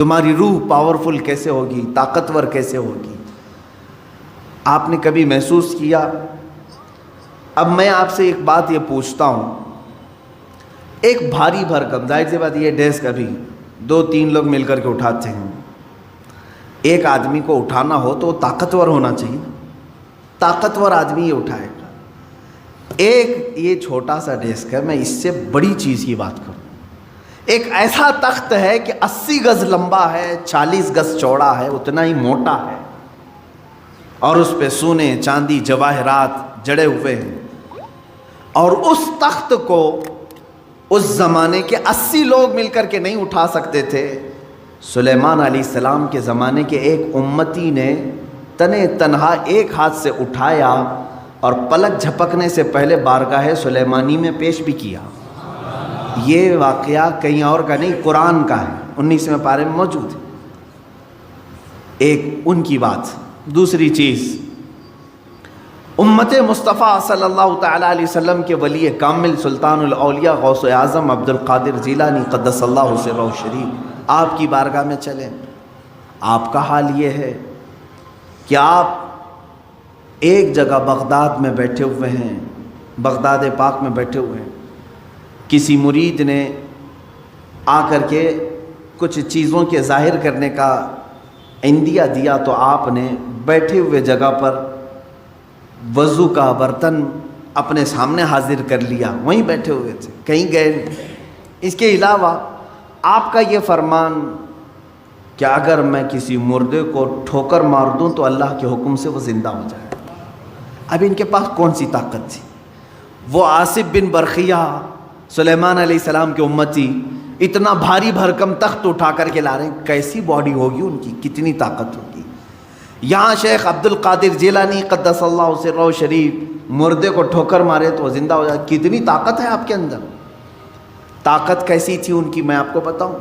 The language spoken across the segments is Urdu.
تمہاری روح پاورفل کیسے ہوگی، طاقتور کیسے ہوگی؟ آپ نے کبھی محسوس کیا؟ اب میں آپ سے ایک بات یہ پوچھتا ہوں، ایک بھاری بھرکم، ظاہر سی بات یہ ڈیسک ابھی 2-3 لوگ مل کر کے اٹھاتے ہیں، ایک آدمی کو اٹھانا ہو تو وہ طاقتور ہونا چاہیے، طاقتور آدمی یہ اٹھائے گا۔ ایک یہ چھوٹا سا ڈیسک ہے، میں اس سے بڑی چیز کی بات کروں، ایک ایسا تخت ہے کہ 80 گز لمبا ہے، 40 گز چوڑا ہے، اتنا ہی موٹا ہے، اور اس پہ سونے چاندی جواہرات جڑے ہوئے ہیں، اور اس تخت کو اس زمانے کے 80 لوگ مل کر کے نہیں اٹھا سکتے تھے۔ سلیمان علیہ السلام کے زمانے کے ایک امتی نے تنے تنہا ایک ہاتھ سے اٹھایا اور پلک جھپکنے سے پہلے بارگاہ سلیمانی میں پیش بھی کیا۔ یہ واقعہ کہیں اور کا نہیں، قرآن کا ہے، 19ویں پارے میں موجود ہے۔ ایک ان کی بات۔ دوسری چیز، امت مصطفیٰ صلی اللہ تعالیٰ علیہ وسلم کے ولی کامل سلطان الاولیاء غوث اعظم عبد القادر جیلانی قدس اللہ سرہ شریف آپ کی بارگاہ میں چلیں، آپ کا حال یہ ہے کہ آپ ایک جگہ بغداد میں بیٹھے ہوئے ہیں، بغداد پاک میں بیٹھے ہوئے ہیں، کسی مرید نے آ کر کے کچھ چیزوں کے ظاہر کرنے کا عندیہ دیا، تو آپ نے بیٹھے ہوئے جگہ پر وضو کا برتن اپنے سامنے حاضر کر لیا، وہیں بیٹھے ہوئے تھے، کہیں گئے نہیں۔ اس کے علاوہ آپ کا یہ فرمان کہ اگر میں کسی مردے کو ٹھوکر مار دوں تو اللہ کے حکم سے وہ زندہ ہو جائے۔ اب ان کے پاس کون سی طاقت تھی؟ وہ آصف بن برخیہ سلیمان علیہ السلام کے امتی اتنا بھاری بھرکم تخت اٹھا کر کے لا رہے ہیں، کیسی باڈی ہوگی ان کی، کتنی طاقت ہوگی؟ یہاں شیخ عبد القادر جیلانی قدس اللہ سرہ شریف مردے کو ٹھوکر مارے تو وہ زندہ ہو جائے، کتنی طاقت ہے آپ کے اندر؟ طاقت کیسی تھی ان کی میں آپ کو بتاؤں۔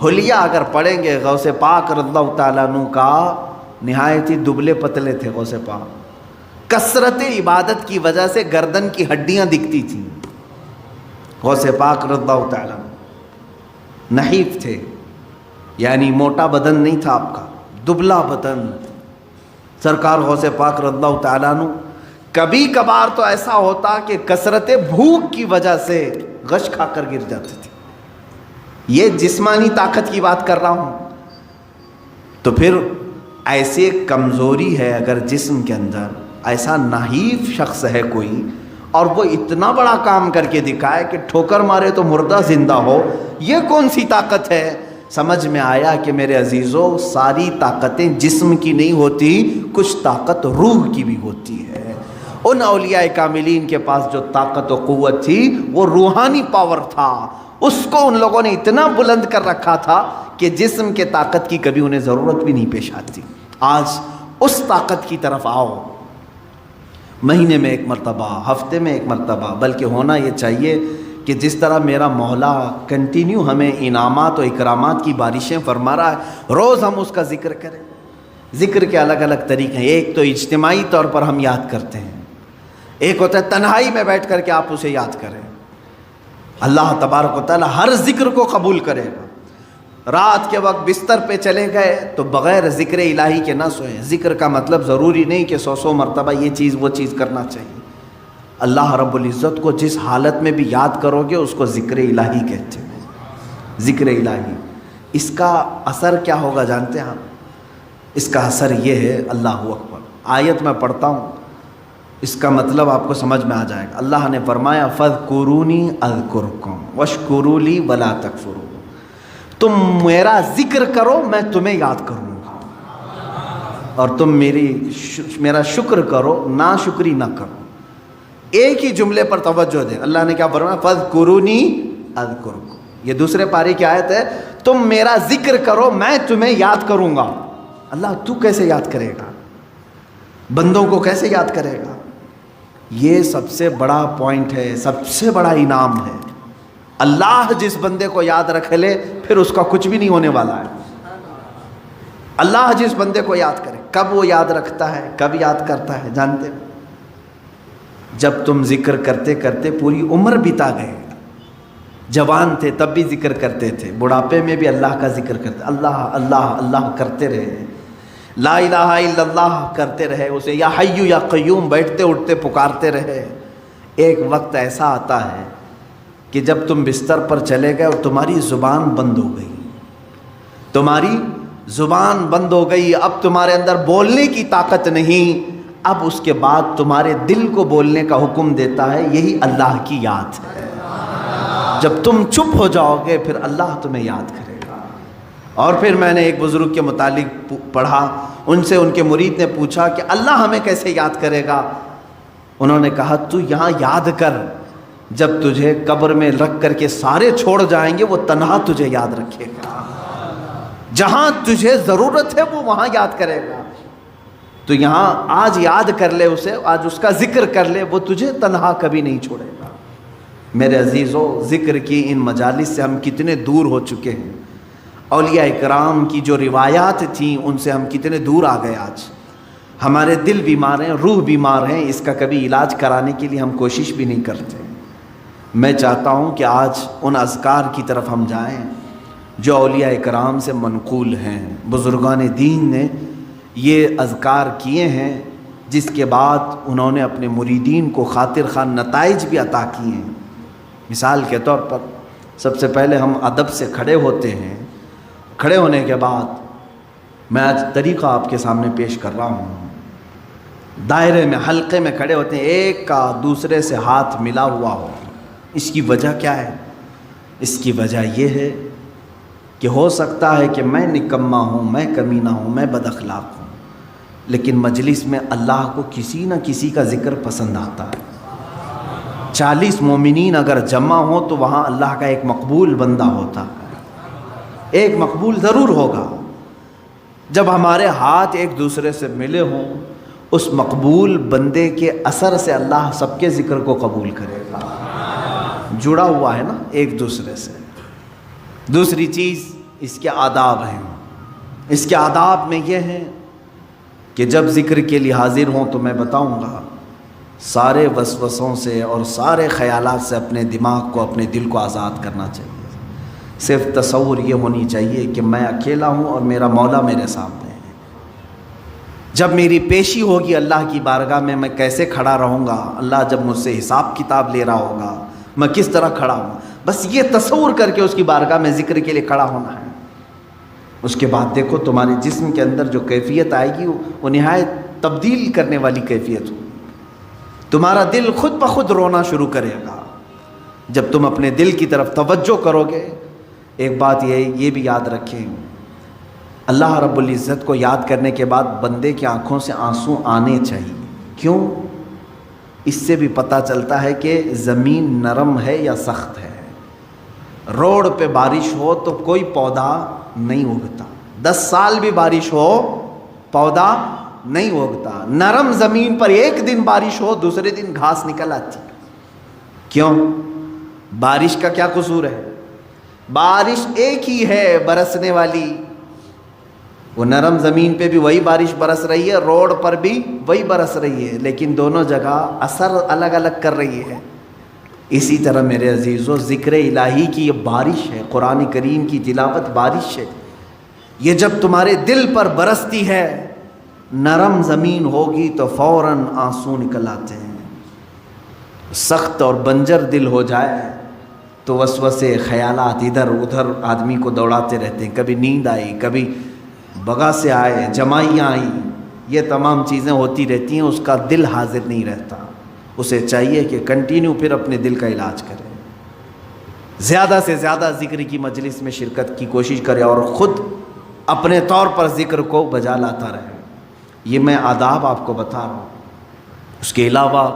حلیہ اگر پڑھیں گے غوث پاک رضی اللہ تعالیٰ عنہ کا، نہایت ہی دبلے پتلے تھے غوث پاک، کثرت عبادت کی وجہ سے گردن کی ہڈیاں دکھتی تھیں۔ غوث پاک رضی اللہ تعالیٰ عنہ نحیف تھے، یعنی موٹا بدن نہیں تھا آپ کا، دبلا بدن۔ سرکار غوث پاک رضی اللہ تعالیٰ عنہ کبھی کبھار تو ایسا ہوتا کہ کثرت بھوک کی وجہ سے غش کھا کر گر جاتے تھے۔ یہ جسمانی طاقت کی بات کر رہا ہوں۔ تو پھر ایسے کمزوری ہے اگر جسم کے اندر، ایسا نحیف شخص ہے کوئی اور وہ اتنا بڑا کام کر کے دکھائے کہ ٹھوکر مارے تو مردہ زندہ ہو، یہ کون سی طاقت ہے؟ سمجھ میں آیا کہ میرے عزیزوں، ساری طاقتیں جسم کی نہیں ہوتی، کچھ طاقت روح کی بھی ہوتی ہے۔ ان اولیاء کاملین کے پاس جو طاقت و قوت تھی وہ روحانی پاور تھا، اس کو ان لوگوں نے اتنا بلند کر رکھا تھا کہ جسم کے طاقت کی کبھی انہیں ضرورت بھی نہیں پیش آتی۔ آج اس طاقت کی طرف آؤ، مہینے میں ایک مرتبہ، ہفتے میں ایک مرتبہ، بلکہ ہونا یہ چاہیے کہ جس طرح میرا مولا کنٹینیو ہمیں انعامات و اکرامات کی بارشیں فرما رہا ہے، روز ہم اس کا ذکر کریں۔ ذکر کے الگ الگ طریقے ہیں، ایک تو اجتماعی طور پر ہم یاد کرتے ہیں، ایک ہوتا ہے تنہائی میں بیٹھ کر کے آپ اسے یاد کریں۔ اللہ تبارک و تعالی ہر ذکر کو قبول کرے گا۔ رات کے وقت بستر پہ چلے گئے تو بغیر ذکر الہی کے نہ سوئیں۔ ذکر کا مطلب ضروری نہیں کہ 100 مرتبہ یہ چیز وہ چیز کرنا چاہیے۔ اللہ رب العزت کو جس حالت میں بھی یاد کرو گے اس کو ذکر الہی کہتے ہیں۔ ذکر الہی، اس کا اثر کیا ہوگا جانتے ہیں آپ؟ اس کا اثر یہ ہے، اللہ اکبر، آیت میں پڑھتا ہوں، اس کا مطلب آپ کو سمجھ میں آ جائے گا۔ اللہ نے فرمایا فَاذْكُرُونِي أَذْكُرْكُمْ وَاشْكُرُوا لِي وَلَا تَكْفُرُونَ، تم میرا ذکر کرو میں تمہیں یاد کروں گا، اور تم میرا شکر کرو، ناشکری نہ کرو۔ ایک ہی جملے پر توجہ دیں، اللہ نے کیا فرمایا؟ فَاذْكُرُونِي أَذْكُرْكُمْ۔ یہ دوسرے پارے کی آیت ہے، تم میرا ذکر کرو میں تمہیں یاد کروں گا۔ اللہ تو کیسے یاد کرے گا؟ بندوں کو کیسے یاد کرے گا؟ یہ سب سے بڑا پوائنٹ ہے، سب سے بڑا انعام ہے۔ اللہ جس بندے کو یاد رکھ لے پھر اس کا کچھ بھی نہیں ہونے والا ہے۔ اللہ جس بندے کو یاد کرے، کب وہ یاد رکھتا ہے، کب یاد کرتا ہے جانتے ہیں؟ جب تم ذکر کرتے کرتے پوری عمر بتا گئے، جوان تھے تب بھی ذکر کرتے تھے، بڑھاپے میں بھی اللہ کا ذکر کرتے، اللہ اللہ اللہ کرتے رہے، لا الہ الا اللہ کرتے رہے، اسے یا حی یا قیوم بیٹھتے اٹھتے پکارتے رہے۔ ایک وقت ایسا آتا ہے کہ جب تم بستر پر چلے گئے اور تمہاری زبان بند ہو گئی، تمہاری زبان بند ہو گئی، اب تمہارے اندر بولنے کی طاقت نہیں، اب اس کے بعد تمہارے دل کو بولنے کا حکم دیتا ہے، یہی اللہ کی یاد ہے۔ جب تم چپ ہو جاؤ گے پھر اللہ تمہیں یاد کرے گا۔ اور پھر میں نے ایک بزرگ کے متعلق پڑھا، ان سے ان کے مرید نے پوچھا کہ اللہ ہمیں کیسے یاد کرے گا؟ انہوں نے کہا تو یہاں یاد کر، جب تجھے قبر میں رکھ کر کے سارے چھوڑ جائیں گے وہ تنہا تجھے یاد رکھے گا، جہاں تجھے ضرورت ہے وہ وہاں یاد کرے گا۔ تو یہاں آج یاد کر لے اسے، آج اس کا ذکر کر لے، وہ تجھے تنہا کبھی نہیں چھوڑے گا۔ میرے عزیزو، ذکر کی ان مجالس سے ہم کتنے دور ہو چکے ہیں، اولیاء اکرام کی جو روایات تھیں ان سے ہم کتنے دور آ گئے۔ آج ہمارے دل بیمار ہیں، روح بیمار ہیں، اس کا کبھی علاج کرانے کے لیے ہم کوشش بھی نہیں کرتے۔ میں چاہتا ہوں کہ آج ان اذکار کی طرف ہم جائیں جو اولیاء اکرام سے منقول ہیں، بزرگان دین نے یہ اذکار کیے ہیں، جس کے بعد انہوں نے اپنے مریدین کو خاطر خواہ نتائج بھی عطا کیے ہیں۔ مثال کے طور پر سب سے پہلے ہم ادب سے کھڑے ہوتے ہیں، کھڑے ہونے کے بعد میں آج طریقہ آپ کے سامنے پیش کر رہا ہوں، دائرے میں حلقے میں کھڑے ہوتے ہیں، ایک کا دوسرے سے ہاتھ ملا ہوا ہو۔ اس کی وجہ کیا ہے؟ اس کی وجہ یہ ہے کہ ہو سکتا ہے کہ میں نکما ہوں، میں کمینہ ہوں، میں بد اخلاق ہوں، لیکن مجلس میں اللہ کو کسی نہ کسی کا ذکر پسند آتا ہے۔ 40 مومنین اگر جمع ہوں تو وہاں اللہ کا ایک مقبول بندہ ہوتا ہے، ایک مقبول ضرور ہوگا۔ جب ہمارے ہاتھ ایک دوسرے سے ملے ہوں، اس مقبول بندے کے اثر سے اللہ سب کے ذکر کو قبول کرے گا، جڑا ہوا ہے نا ایک دوسرے سے۔ دوسری چیز اس کے آداب ہیں، اس کے آداب میں یہ ہے کہ جب ذکر کے لیے حاضر ہوں تو میں بتاؤں گا، سارے وسوسوں سے اور سارے خیالات سے اپنے دماغ کو، اپنے دل کو آزاد کرنا چاہیے۔ صرف تصور یہ ہونی چاہیے کہ میں اکیلا ہوں اور میرا مولا میرے سامنے ہے۔ جب میری پیشی ہوگی اللہ کی بارگاہ میں، میں کیسے کھڑا رہوں گا، اللہ جب مجھ سے حساب کتاب لے رہا ہوگا میں کس طرح کھڑا ہوں، بس یہ تصور کر کے اس کی بارگاہ میں ذکر کے لیے کھڑا ہونا ہے۔ اس کے بعد دیکھو تمہارے جسم کے اندر جو کیفیت آئے گی وہ نہایت تبدیل کرنے والی کیفیت ہوگی۔ تمہارا دل خود بخود رونا شروع کرے گا جب تم اپنے دل کی طرف توجہ کرو گے۔ ایک بات یہ بھی یاد رکھیں، اللہ رب العزت کو یاد کرنے کے بعد بندے کی آنکھوں سے آنسو آنے چاہیے۔ کیوں؟ اس سے بھی پتہ چلتا ہے کہ زمین نرم ہے یا سخت ہے۔ روڈ پہ بارش ہو تو کوئی پودا نہیں اگتا، 10 سال بھی بارش ہو پودا نہیں اگتا۔ نرم زمین پر ایک دن بارش ہو دوسرے دن گھاس نکل آتی۔ کیوں؟ بارش کا کیا قصور ہے؟ بارش ایک ہی ہے برسنے والی، وہ نرم زمین پہ بھی وہی بارش برس رہی ہے، روڈ پر بھی وہی برس رہی ہے، لیکن دونوں جگہ اثر الگ الگ کر رہی ہے۔ اسی طرح میرے عزیزو، ذکر الہی کی یہ بارش ہے، قرآن کریم کی تلاوت بارش ہے، یہ جب تمہارے دل پر برستی ہے، نرم زمین ہوگی تو فوراً آنسو نکل آتے ہیں۔ سخت اور بنجر دل ہو جائے تو وسوسے خیالات ادھر ادھر آدمی کو دوڑاتے رہتے ہیں، کبھی نیند آئی، کبھی بغا سے آئے، جمائیاں آئیں، یہ تمام چیزیں ہوتی رہتی ہیں، اس کا دل حاضر نہیں رہتا۔ اسے چاہیے کہ کنٹینیو پھر اپنے دل کا علاج کرے، زیادہ سے زیادہ ذکر کی مجلس میں شرکت کی کوشش کرے اور خود اپنے طور پر ذکر کو بجا لاتا رہے۔ یہ میں آداب آپ کو بتا رہا ہوں۔ اس کے علاوہ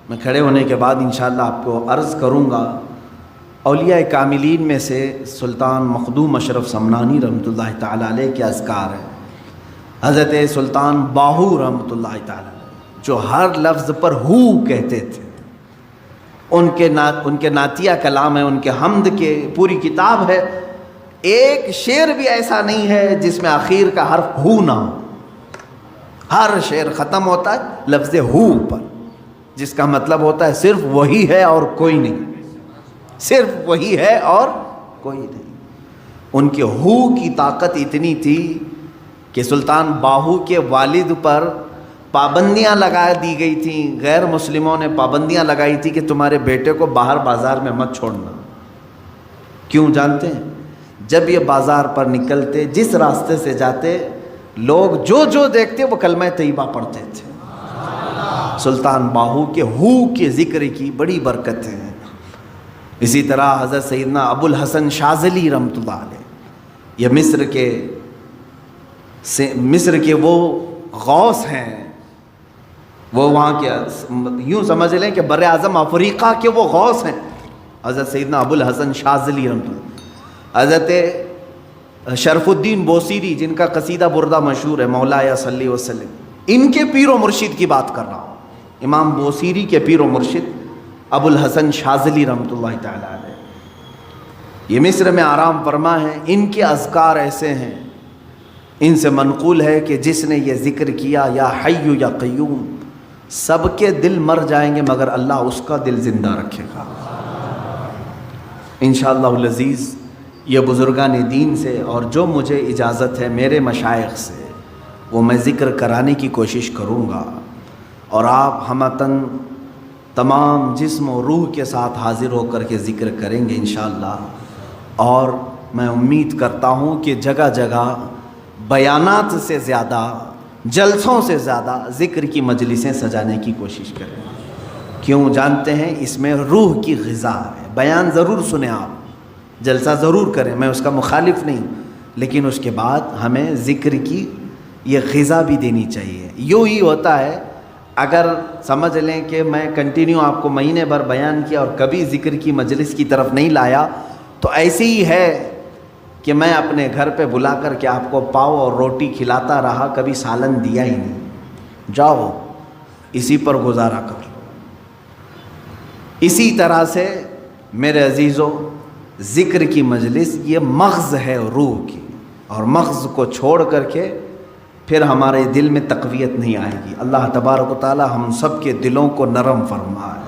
میں کھڑے ہونے کے بعد انشاءاللہ آپ کو عرض کروں گا، اولیاء کاملین میں سے سلطان مخدوم اشرف سمنانی رحمۃ اللہ تعالیٰ علیہ کے اذکار ہیں۔ حضرت سلطان باہو رحمۃ اللہ تعالیٰ جو ہر لفظ پر ہو کہتے تھے، ان کے نعتیہ کلام ہے، ان کے حمد کے پوری کتاب ہے، ایک شعر بھی ایسا نہیں ہے جس میں آخر کا حرف ہو نہ ہو۔ ہر شعر ختم ہوتا ہے لفظ ہو پر، جس کا مطلب ہوتا ہے صرف وہی ہے اور کوئی نہیں، صرف وہی ہے اور کوئی نہیں۔ ان کے ہو کی طاقت اتنی تھی کہ سلطان باہو کے والد پر پابندیاں لگا دی گئی تھیں، غیر مسلموں نے پابندیاں لگائی تھی کہ تمہارے بیٹے کو باہر بازار میں مت چھوڑنا۔ کیوں جانتے ہیں؟ جب یہ بازار پر نکلتے، جس راستے سے جاتے، لوگ جو جو دیکھتے وہ کلمہ طیبہ پڑھتے تھے۔ سلطان باہو کے ہو کے ذکر کی بڑی برکت ہے۔ اسی طرح حضرت سیدنا ابو الحسن شاذلی رحمۃ اللہ علیہ، یہ مصر کے وہ غوث ہیں، وہ وہاں کے یوں سمجھ لیں کہ بر اعظم افریقہ کے وہ غوث ہیں، حضرت سیدنا ابو الحسن شاذلی رحمۃ اللہ۔ حضرت شرف الدین بوصیری جن کا قصیدہ بردہ مشہور ہے، مولایا صلی وسلم، ان کے پیر و مرشد کی بات کر رہا ہوں۔ امام بوصیری کے پیر و مرشد ابو الحسن شاذلی رحمۃ اللہ تعالی علیہ، یہ مصر میں آرام فرما ہے۔ ان کے اذکار ایسے ہیں، ان سے منقول ہے کہ جس نے یہ ذکر کیا یا حی یا قیوم، سب کے دل مر جائیں گے مگر اللہ اس کا دل زندہ رکھے گا انشاءاللہ العزیز۔ یہ بزرگان دین سے اور جو مجھے اجازت ہے میرے مشائخ سے، وہ میں ذکر کرانے کی کوشش کروں گا، اور آپ ہمتاً تمام جسم و روح کے ساتھ حاضر ہو کر کے ذکر کریں گے انشاءاللہ۔ اور میں امید کرتا ہوں کہ جگہ جگہ بیانات سے زیادہ، جلسوں سے زیادہ ذکر کی مجلسیں سجانے کی کوشش کریں۔ کیوں جانتے ہیں؟ اس میں روح کی غذا ہے۔ بیان ضرور سنیں آپ، جلسہ ضرور کریں، میں اس کا مخالف نہیں، لیکن اس کے بعد ہمیں ذکر کی یہ غذا بھی دینی چاہیے۔ یوں ہی ہوتا ہے، اگر سمجھ لیں کہ میں کنٹینیو آپ کو مہینے بھر بیان کیا اور کبھی ذکر کی مجلس کی طرف نہیں لایا، تو ایسے ہی ہے کہ میں اپنے گھر پہ بلا کر کے آپ کو پاؤ اور روٹی کھلاتا رہا، کبھی سالن دیا ہی نہیں، جاؤ اسی پر گزارا کر۔ اسی طرح سے میرے عزیزو، ذکر کی مجلس یہ مغز ہے روح کی، اور مغز کو چھوڑ کر کے پھر ہمارے دل میں تقویت نہیں آئے گی۔ اللہ تبارک و تعالی ہم سب کے دلوں کو نرم فرمائے۔